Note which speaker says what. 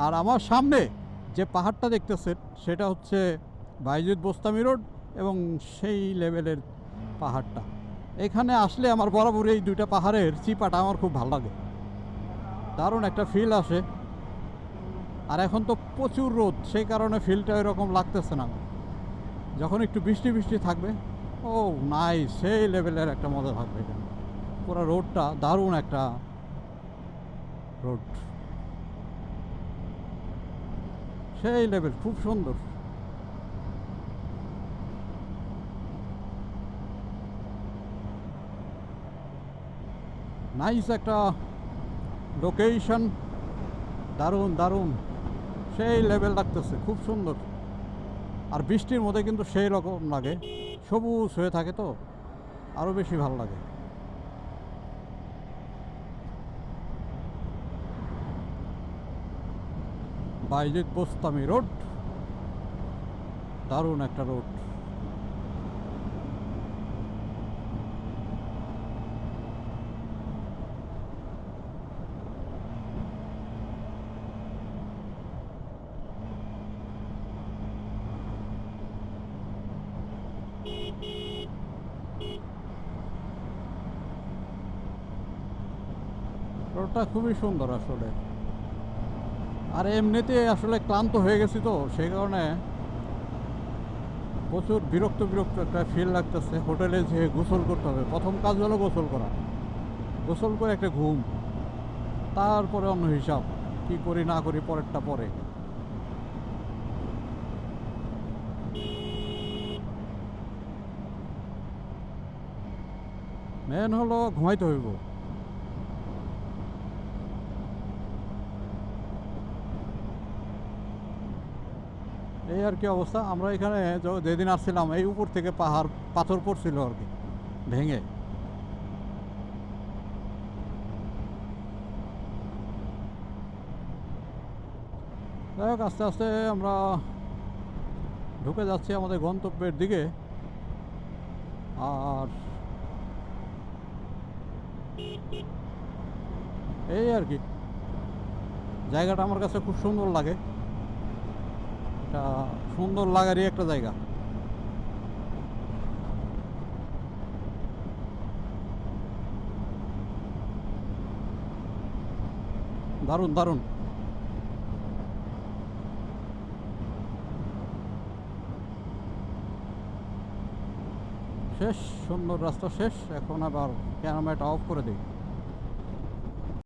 Speaker 1: আর আমার সামনে যে পাহাড়টা দেখতেছেন সেটা হচ্ছে বাইজিদ বোস্তামি রোড এবং সেই লেভেলের পাহাড়টা। এখানে আসলে আমার বরাবর এই দুইটা পাহাড়ের চিপাটা আমার খুব ভালো লাগে, দারুণ একটা ফিল আসে। আর এখন তো প্রচুর রোদ, সেই কারণে ফিলটা এরকম লাগতেছে না। যখন একটু বৃষ্টি বৃষ্টি থাকবে, ও নাই, সেই লেভেলের একটা মজা থাকবে এখানে। পুরো রোডটা দারুণ একটা রোড, সেই লেভেল, খুব সুন্দর। নাইস একটা লোকেশন, দারুণ দারুণ, সেই লেভেল লাগতেছে, খুব সুন্দর। আর বৃষ্টির মধ্যে কিন্তু সেই রকম লাগে, সবুজ হয়ে থাকে তো আরও বেশি ভালো লাগে। বাইজিদ বোস্তামি রোড, দারুণ একটা রোড। রোডটা খুবই সুন্দর আসলে। আর এমনিতে আসলে ক্লান্ত হয়ে গেছি তো, সেই কারণে প্রচুর বিরক্ত বিরক্ত একটা ফিল লাগতেছে। হোটেলে যেয়ে গোসল করতে হবে, প্রথম কাজ হলো গোসল করা, গোসল করে একটা ঘুম, তারপরে অন্য হিসাব, কি করি না করি পরেরটা পরে। মেন হলো ঘুমাইতে হইব। এই আর কি অবস্থা। আমরা এখানে যেদিন আসছিলাম, এই উপর থেকে পাহাড় পাথর পড়ছিল আর কি, ভেঙে। যাই হোক, আস্তে আস্তে আমরা ঢুকে যাচ্ছি আমাদের গন্তব্যের দিকে। আর এই আর কি, জায়গাটা আমার কাছে খুব সুন্দর লাগে, এটা সুন্দর লাগারই একটা জায়গা। দারুণ দারুণ। শেষ, সুন্দর রাস্তা শেষ। এখন আবার ক্যামেরাটা অফ করে দিই।